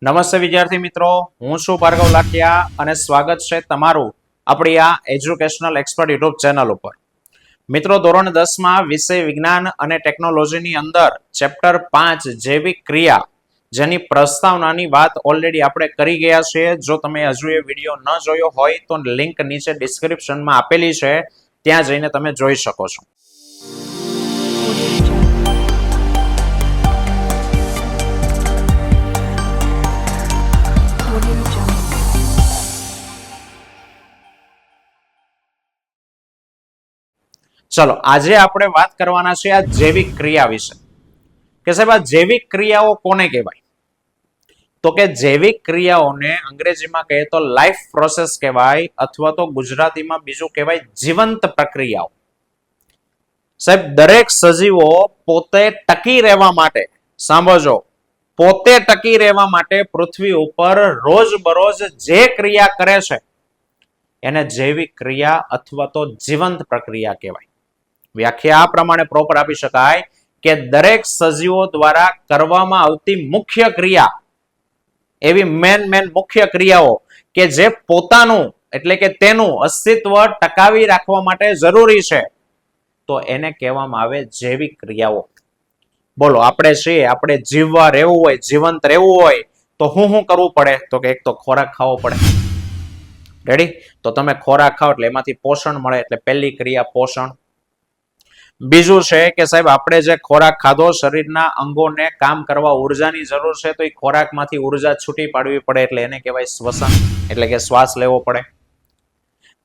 નમસ્તે વિદ્યાર્થી મિત્રો, હું છું ભાર્ગવ લાઠિયા અને સ્વાગત છે તમારું આપણી આ એજ્યુકેશનલ એક્સપર્ટ યુટ્યુબ ચેનલ ઉપર. મિત્રો, ધોરણ 10 માં વિષય વિજ્ઞાન અને ટેકનોલોજીની અંદર ચેપ્ટર 5 જૈવિક ક્રિયા જેની પ્રસ્તાવનાની વાત ઓલરેડી આપણે કરી ગયા છીએ. જો તમે હજુ એ વિડીયો ન જોયો હોય તો લિંક નીચે ડિસ્ક્રિપ્શનમાં આપેલી છે, ત્યાં જઈને તમે જોઈ શકો છો. ચલો, આજે આપણે વાત કરવાના છે આ જૈવિક ક્રિયા વિશે કે સાહેબ આ જૈવિક ક્રિયાઓ કોને કહેવાય? તો કે જૈવિક ક્રિયાઓને અંગ્રેજીમાં કહે તો લાઈફ પ્રોસેસ કહેવાય, અથવા તો ગુજરાતીમાં બીજું કહેવાય જીવંત પ્રક્રિયાઓ. સાહેબ, દરેક સજીવો પોતે ટકી રહેવા માટે, સાંભળજો, પોતે ટકી રહેવા માટે પૃથ્વી ઉપર રોજબરોજ જે ક્રિયા કરે છે એને જૈવિક ક્રિયા અથવા તો જીવંત પ્રક્રિયા કહેવાય. વ્યાખ્યા આ પ્રમાણે પ્રોપર આપી શકાય કે દરેક સજીવો દ્વારા કરવામાં આવતી મુખ્ય ક્રિયા, એવી મેન મુખ્ય ક્રિયાઓ કે જે પોતાનું એટલે કે તેનું અસ્તિત્વ ટકાવી રાખવા માટે જરૂરી છે, તો એને કહેવામાં આવે જૈવિક ક્રિયાઓ. બોલો, આપણે છીએ, આપણે જીવવા રહેવું હોય, જીવંત રહેવું હોય તો શું કરવું પડે? તો કે એક તો ખોરાક ખાવો પડે. રેડી? તો તમે ખોરાક ખાઓ એટલે એમાંથી પોષણ મળે, એટલે પહેલી ક્રિયા પોષણ. બીજું છે કે સાહેબ, આપણે જે ખોરાક ખાધો, શરીરના અંગોને કામ કરવા ઉર્જાની જરૂર છે, તો એ ખોરાકમાંથી ઉર્જા છૂટી પાડવી પડે, એટલે એને કહેવાય શ્વસન, એટલે કે શ્વાસ લેવો પડે.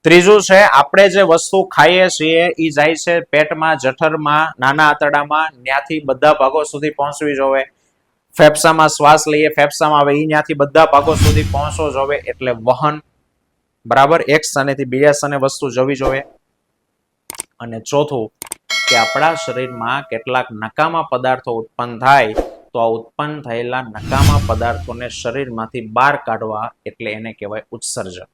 ત્રીજું છે, આપણે જે વસ્તુ ખાઈએ છીએ એ જાય છે પેટમાં, જઠરમાં, નાના આંતરડામાં, ત્યાંથી બધા ભાગો સુધી પહોંચવી જોવે. ફેફસામાં શ્વાસ લઈએ, ફેફસામાં આવે, એ ત્યાંથી બધા ભાગો સુધી પહોંચવો જોવે, એટલે વહન. બરાબર, એક સ્થાનેથી બીજા સ્થાને વસ્તુ જવી જોઈએ. અને ચોથું કે આપણા શરીરમાં કેટલાક નકામા પદાર્થો ઉત્પન્ન થાય, તો આ ઉત્પન્ન થયેલા નકામા પદાર્થોને શરીરમાંથી બહાર કાઢવા, એટલે એને કહેવાય ઉત્સર્જન.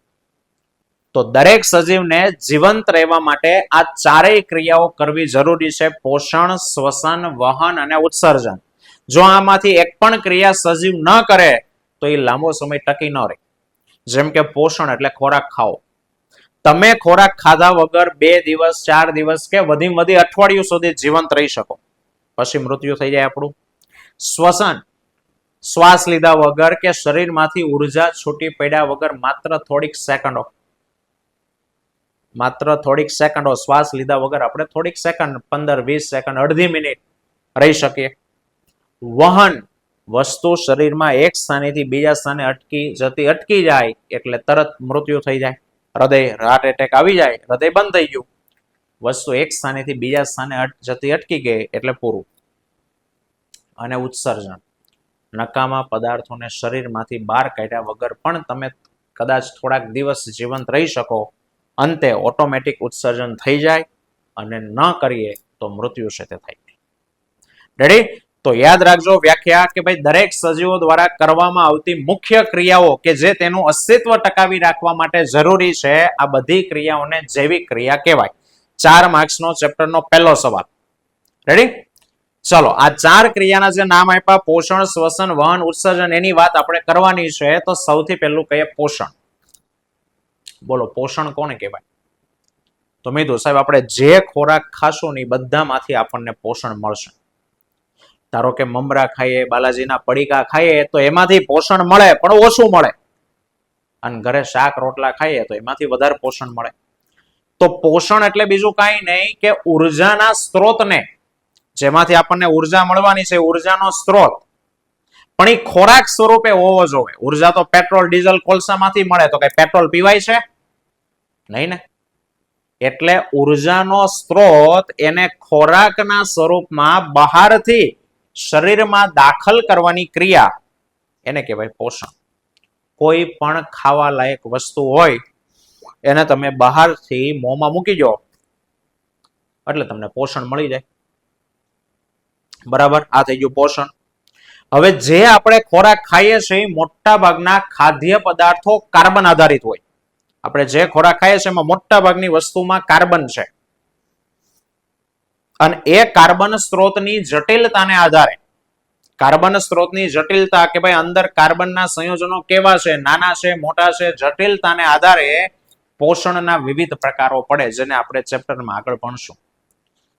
તો દરેક સજીવને જીવંત રહેવા માટે આ ચારેય ક્રિયાઓ કરવી જરૂરી છે: પોષણ, શ્વસન, વહન અને ઉત્સર્જન. જો આમાંથી એક પણ ક્રિયા સજીવ ન કરે તો એ લાંબો સમય ટકી ન રહે. જેમ કે પોષણ એટલે ખોરાક ખાઓ. તમે ખોરાક ખાધા વગર 2 દિવસ, 4 દિવસ કે વધીમાં વધી અઠવાડિયું સુધી જીવંત રહી શકો, પછી મૃત્યુ થઈ જાય આપણું. શ્વસન, શ્વાસ લીધા વગર કે શરીરમાંથી ઉર્જા છૂટી પડ્યા વગર માત્ર થોડીક સેકન્ડો શ્વાસ લીધા વગર આપણે થોડીક સેકન્ડ, 15-20 સેકન્ડ, અડધી મિનિટ રહી શકીએ. વહન, વસ્તુ શરીરમાં એક સ્થાનેથી બીજા સ્થાને અટકી જાય એટલે તરત મૃત્યુ થઈ જાય. હૃદય, હાર્ટ એટેક આવી જાય, હૃદય બંધ થઈ ગયું. વસ્તુ એક સ્થાનેથી બીજા સ્થાને અટકી ગઈ એટલે પૂરું. અને ઉત્સર્જન, નકામા પદાર્થોને શરીરમાંથી બહાર કાઢ્યા વગર પણ તમે કદાચ થોડાક દિવસ જીવંત રહી શકો, અંતે ઓટોમેટિક ઉત્સર્જન થઈ જાય, અને ન કરીએ તો મૃત્યુ છે તે થાય. રેડી? તો યાદ રાખજો વ્યાખ્યા કે ભાઈ દરેક સજીવો દ્વારા કરવામાં આવતી મુખ્ય ક્રિયાઓ કે જે તેનું અસ્તિત્વ ટકાવી રાખવા માટે જરૂરી છે, આ બધી ક્રિયાઓને જૈવિક ક્રિયા કહેવાય. 4 માર્ક્સનો ચેપ્ટરનો પહેલો સવાલ. રેડી? ચલો, આ 4 ક્રિયાના જે નામ આપ્યા, પોષણ, શ્વસન, વહન, ઉત્સર્જન, એની વાત આપણે કરવાની છે. તો સૌથી પહેલું કહીએ પોષણ. બોલો, પોષણ કોને કહેવાય? તો મિત્રો સાહેબ, આપણે જે ખોરાક ખાશું ને બધામાંથી આપણને પોષણ મળશે. ધારો કે મમરા ખાઈએ, બાલાજીના પડીકા ખાઈએ તો એમાંથી પોષણ મળે, પણ ઓછું મળે. અને ઘરે શાક રોટલા ખાઈએ તો એમાંથી વધારે પોષણ મળે. તો પોષણ એટલે બીજું કાંઈ નહીં કે ઉર્જાના સ્ત્રોતને, જેમાંથી આપણને ઉર્જા મળવાની છે, ઉર્જાનો સ્ત્રોત પણ એ ખોરાક સ્વરૂપે હોવો જોઈએ. ઉર્જા તો પેટ્રોલ, ડીઝલ, કોલસામાંથી મળે, તો કઈ પેટ્રોલ પીવાય છે? નહીં ને. એટલે ઉર્જાનો સ્ત્રોત એને ખોરાકના સ્વરૂપમાં બહારથી શરીરમાં દાખલ કરવાની ક્રિયા એને કહેવાય પોષણ. કોઈ પણ ખાવા લાયક વસ્તુ હોય એને તમે બહારથી મોંમાં મૂકી દો એટલે તમને પોષણ મળી જાય. બરાબર, આ થઈ ગયું પોષણ. હવે જે આપણે ખોરાક ખાઈએ છીએ મોટા ભાગના ખાદ્ય પદાર્થો કાર્બન આધારિત હોય. આપણે જે ખોરાક ખાઈએ છીએ એમાં મોટા ભાગની વસ્તુમાં કાર્બન છે, અને એ કાર્બન સ્ત્રોતની જટિલતાને આધારે કાર્બન સ્ત્રોતની જટિલતા કે ભાઈ અંદર કાર્બનના સંયોજનો કેવા છે, નાના છે, મોટા છે, જટિલતાને આધારે પોષણના વિવિધ પ્રકારો પડે, જેને આપણે ચેપ્ટરમાં આગળ ભણશું.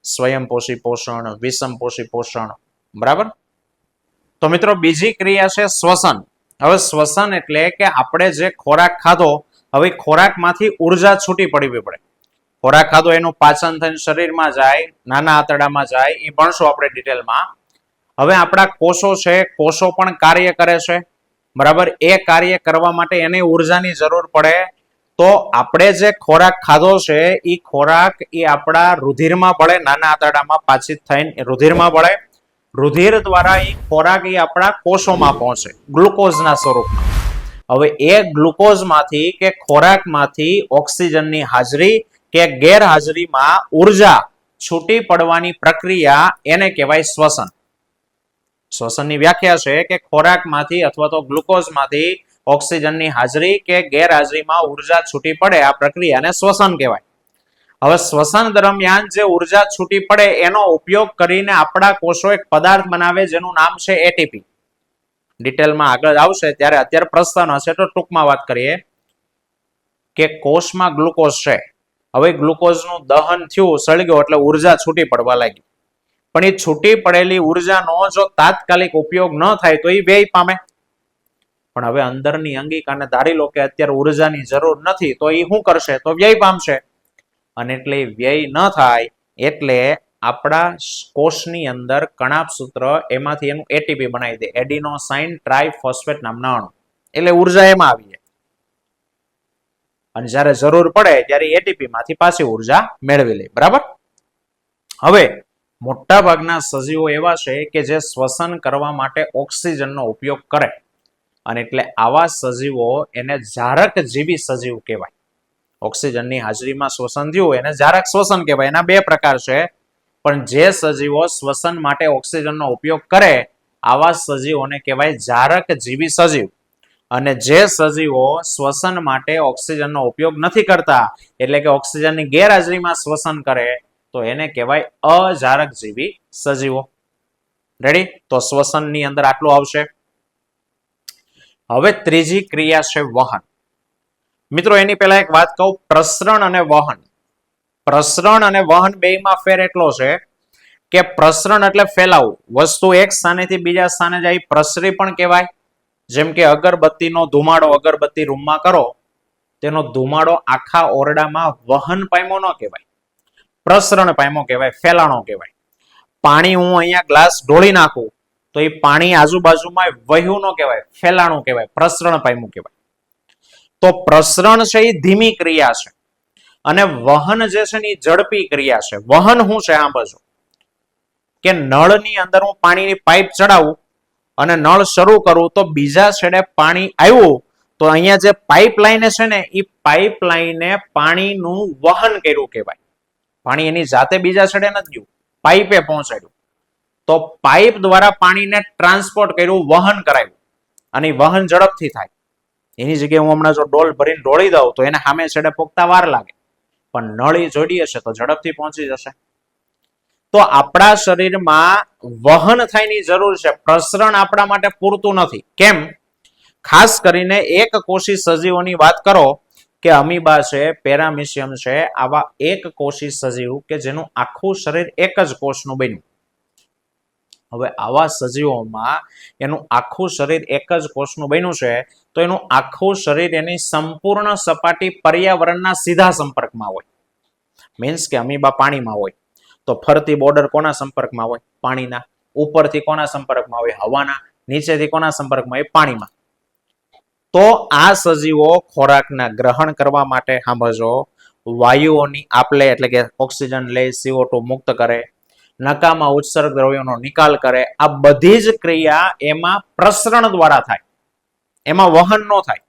સ્વયંપોષી પોષણ, વિષમપોષી પોષણ, બરાબર. તો મિત્રો બીજી ક્રિયા છે શ્વસન. હવે શ્વસન એટલે કે આપણે જે ખોરાક ખાધો, હવે ખોરાકમાંથી ઉર્જા છૂટી પડવી પડે. ખોરાક ખાધો એનું પાચન થઈને શરીરમાં જાય, નાના આંતરડામાં જાય, એ ભણશું આપણે ડિટેલમાં. હવે આપણા કોષો છે, કોષો પણ કાર્ય કરે છે, બરાબર. એ કાર્ય કરવા માટે એને ઉર્જાની જરૂર પડે. તો આપણે જે ખોરાક ખાધો છે એ ખોરાક એ આપણા રુધિરમાં ભળે, નાના આંતરડામાં પાચિત થઈને રુધિરમાં ભળે. રુધિર દ્વારા એ ખોરાક એ આપણા કોષોમાં પહોંચે ગ્લુકોઝના સ્વરૂપમાં. હવે એ ગ્લુકોઝમાંથી કે ખોરાકમાંથી ઓક્સિજનની હાજરી કે ગેરહાજરીમાં ઉર્જા છૂટી પડવાની પ્રક્રિયા એને કહેવાય શ્વસન. શ્વસનની વ્યાખ્યા છે કે ખોરાકમાંથી અથવા તો ગ્લુકોઝમાંથી ઓક્સિજનની હાજરી કે ગેરહાજરીમાં ઉર્જા છૂટી પડે, આ પ્રક્રિયાને શ્વસન કહેવાય. હવે શ્વસન દરમિયાન જે ઉર્જા છૂટી પડે એનો ઉપયોગ કરીને આપણા કોષો એક પદાર્થ બનાવે જેનું નામ છે એટીપી. ડિટેલમાં આગળ આવશે ત્યારે, અત્યારે પ્રશ્ન હશે તો ટૂંકમાં વાત કરીએ કે કોષમાં ગ્લુકોઝ છે. હવે ગ્લુકોઝનું દહન થયું, સળગ્યો એટલે ઉર્જા છૂટી પડવા લાગી. પણ એ છૂટી પડેલી ઉર્જાનો જો તાત્કાલિક ઉપયોગ ન થાય તો એ વ્યય પામે. પણ હવે અંદરની અંગિકાને ધારી લો કે અત્યારે ઉર્જાની જરૂર નથી, તો એ શું કરશે? તો વ્યય પામશે. અને એટલે વ્યય ન થાય એટલે આપણા કોષની અંદર કણાપ સૂત્ર એમાંથી એનું એટીપી બનાવી દે, એડિનોસાઇન ટ્રાઇફોસ્ફેટ નામના અણુ. એટલે ઉર્જા એમાં આવી જાય. અને જ્યારે જરૂર પડે ત્યારે એટીપી માંથી પાછી ઉર્જા મેળવી લે, બરાબર. હવે મોટા ભાગના સજીવો એવા છે કે જે શ્વસન કરવા માટે ઓક્સિજનનો ઉપયોગ કરે, અને એટલે આવા સજીવો એને જારક જીવી સજીવ કહેવાય. ઓક્સિજનની હાજરીમાં શ્વસન થયું એને જારક શ્વસન કહેવાય. એના બે પ્રકાર છે, પણ જે સજીવો શ્વસન માટે ઓક્સિજનનો ઉપયોગ કરે આવા સજીવોને કહેવાય જારક જીવી સજીવ. અને જે સજીવો શ્વસન માટે ઓક્સિજનનો ઉપયોગ નથી કરતા, એટલે કે ઓક્સિજનની ગેરહાજરીમાં શ્વસન કરે, તો એને કહેવાય અજારક જીવી સજીવો. રેડી? તો શ્વસનની અંદર આટલું આવશે. હવે ત્રીજી ક્રિયા છે વહન. મિત્રો એની પહેલા એક વાત કહું, પ્રસરણ અને વહન. પ્રસરણ અને વહન બેયમાં ફેર એટલો છે કે પ્રસરણ એટલે ફેલાવું, વસ્તુ એક સ્થાનેથી બીજા સ્થાને જાય, પ્રસરી પણ કહેવાય. જેમ કે અગરબત્તીનો ધુમાડો અગરબત્તી રૂમમાં કરો, તેનો ધુમાડો આખા ઓરડામાં વહન પામ્યો ન કહેવાય, પ્રસરણ પામ્યો કહેવાય, ફેલાણો કહેવાય. પાણી હું અહીંયા ગ્લાસ ઢોળી નાખું તો એ પાણી આજુબાજુમાં વહ્યું ન કહેવાય, ફેલાણું કહેવાય, પ્રસરણ પામ્યું કહેવાય. તો પ્રસરણ છે એ ધીમી ક્રિયા છે, અને વહન જે છે એ ઝડપી ક્રિયા છે. વહન શું છે? સાંભળજો કે નળની અંદર હું પાણીની પાઇપ ચડાવું અને નળ શરૂ કરું તો બીજા છેડે પાણી આવ્યું, તો અહીંયા જે પાઇપલાઇન છે ને એ પાઇપલાઇને પાણીનું વહન કર્યું કહેવાય. પાણી એની જાતે બીજા છેડે નથી ગયું, પાઇપે પહોંચાડ્યું. તો પાઇપ દ્વારા પાણીને ટ્રાન્સપોર્ટ કર્યું, વહન કરાયું, અને વહન ઝડપથી થાય. એની જગ્યાએ હું હમણાં જો ડોલ ભરીને ઢોળી દઉં તો એને સામે છેડે પોગતા વાર લાગે, પણ નળી જોડી હશે તો ઝડપથી પહોંચી જશે. તો આપણા શરીરમાં વહન થાયની જરૂર છે, પ્રસરણ આપણા માટે પૂરતું નથી. કેમ? ખાસ કરીને એક કોષી સજીવોની વાત કરો કે અમીબા છે, પેરામિશિયમ છે, આવા એક કોષી સજીવ કે જેનું આખું શરીર એક જ કોષનું બન્યું. હવે આવા સજીવોમાં એનું આખું શરીર એક જ કોષનું બન્યું છે, તો એનું આખું શરીર એની સંપૂર્ણ સપાટી પર્યાવરણના સીધા સંપર્કમાં હોય. મીન્સ કે અમીબા પાણીમાં હોય તો ફરતી બોર્ડર કોના સંપર્કમાં હોય? પાણીના. ઉપરથી કોના સંપર્કમાં હોય? હવાના. નીચેથી કોના સંપર્કમાં હોય? પાણીમાં. તો આ સજીવો ખોરાકના ગ્રહણ કરવા માટે સાંભળજો વાયુઓની આપલે એટલે કે ઓક્સિજન લે, CO2 મુક્ત કરે, નકામા ઉત્સર્ગ દ્રવ્યોનો નિકાલ કરે. આ બધી જ ક્રિયા એમાં પ્રસરણ દ્વારા થાય, એમાં વહન ન થાય.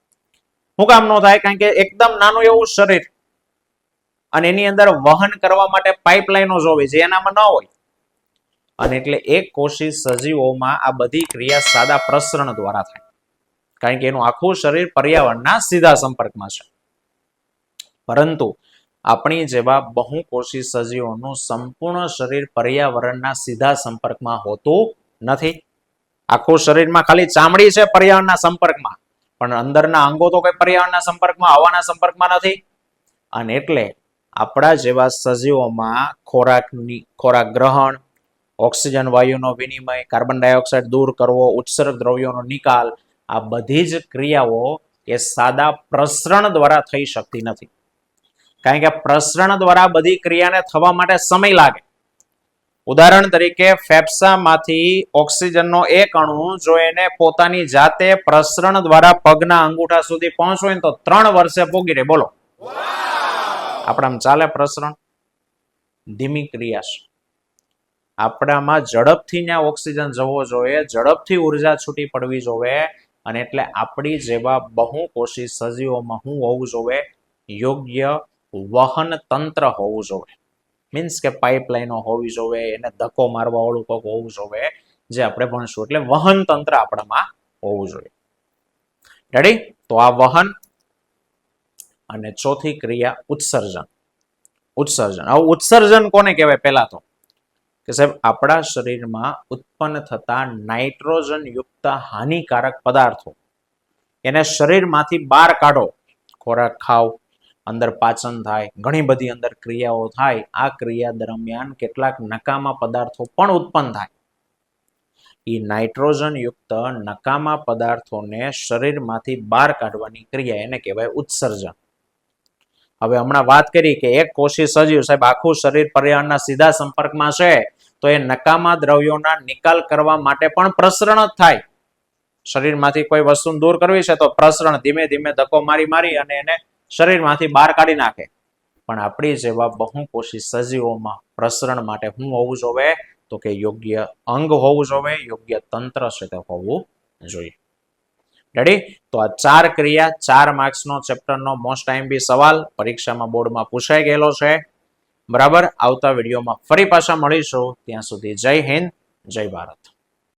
શું કામ ન થાય? કારણ કે એકદમ નાનું એવું શરીર અને એની અંદર વહન કરવા માટે પાઇપલાઇનો જોવે છે, એનામાં ન હોય. અને એટલે એક કોષી સજીવોમાં આ બધી ક્રિયા સાદા પ્રસરણ દ્વારા થાય, કારણ કે એનું આખું શરીર પર્યાવરણના સીધા સંપર્કમાં છે. પરંતુ આપણી જેવા બહુકોષી સજીવોનું સંપૂર્ણ શરીર પર્યાવરણના સીધા સંપર્કમાં હોતું નથી. આખું શરીરમાં ખાલી ચામડી છે પર્યાવરણના સંપર્કમાં, પણ અંદરના અંગો તો કઈ પર્યાવરણના સંપર્કમાં, હવાના સંપર્કમાં નથી. અને એટલે આપણા જેવા સજીવોમાં ખોરાક ગ્રહણ, ઓક્સિજન વાયુનો વિનિમય, કાર્બન ડાયોક્સાઇડ દૂર કરવો, ઉત્સર્ગ દ્રવ્યોનો નિકાલ, આ બધી જ ક્રિયાઓ એ સાદા પ્રસરણ દ્વારા થઈ શકતી નથી. કારણ કે પ્રસરણ દ્વારા બધી ક્રિયાને થવા માટે સમય લાગે. ઉદાહરણ તરીકે ફેફસામાંથી ઓક્સિજનનો એક અણુ જો એને પોતાની જાતે પ્રસરણ દ્વારા પગના અંગૂઠા સુધી પહોંચવો હોય તો 3 વર્ષે પોગી રહે. બોલો, આપણામાં ચાલે પ્રસરણ? ધીમી ક્રિયા છે. આપણામાં ઝડપથી ત્યાં ઓક્સિજન જવો જોઈએ, ઝડપથી ઉર્જા છૂટી પડવી જોઈએ. અને એટલે આપણી જેવા બહુકોષી સજીવોમાં શું હોવું જોઈએ? યોગ્ય વહન તંત્ર હોવું જોઈએ. મીન્સ કે પાઇપલાઇનો હોવી જોઈએ, એને ધક્કો મારવા વાળું કોઈક હોવું જોઈએ, જે આપણે ભણશું. એટલે વહન તંત્ર આપણામાં હોવું જોઈએ. રેડી? તો આ વહન. અને ચોથી ક્રિયા ઉત્સર્જન. ઉત્સર્જન. હવે ઉત્સર્જન કોને કહેવાય? પહેલા તો કે સાહેબ આપણા શરીરમાં ઉત્પન્ન થતા નાઇટ્રોજન યુક્ત હાનિકારક પદાર્થો એને શરીરમાંથી બહાર કાઢો. ખોરાક ખાવ, અંદર પાચન થાય, ઘણી બધી અંદર ક્રિયાઓ થાય. આ ક્રિયા દરમિયાન કેટલાક નકામા પદાર્થો પણ ઉત્પન્ન થાય. એ નાઇટ્રોજન યુક્ત નકામા પદાર્થોને શરીરમાંથી બહાર કાઢવાની ક્રિયા એને કહેવાય ઉત્સર્જન. હવે હમણાં વાત કરી કે એક કોષી સજીવ, સાહેબ આખું શરીર પર્યાવરણના સીધા સંપર્કમાં છે, તો એ નકામા દ્રવ્યોના નિકાલ કરવા માટે પણ પ્રસરણ જ થાય. શરીરમાંથી કોઈ વસ્તુ દૂર કરવી છે તો પ્રસરણ ધીમે ધીમે ધક્કો મારી અને એને શરીરમાંથી બહાર કાઢી નાખે. પણ આપણી જેવા બહુકોષી સજીવોમાં પ્રસરણ માટે શું હોવું જોઈએ? તો કે યોગ્ય અંગ હોવું જોઈએ, યોગ્ય તંત્ર છે તે હોવું જોઈએ. રેડી? તો આ 4 ક્રિયા, 4 માર્ક્સનો ચેપ્ટરનો મોસ્ટ આઈએમપી સવાલ પરીક્ષામાં બોર્ડમાં પૂછાઈ ગયેલો છે. બરાબર? આવતા વિડીયોમાં ફરી પાછા મળીશું. ત્યાં સુધી જય હિન્દ, જય ભારત.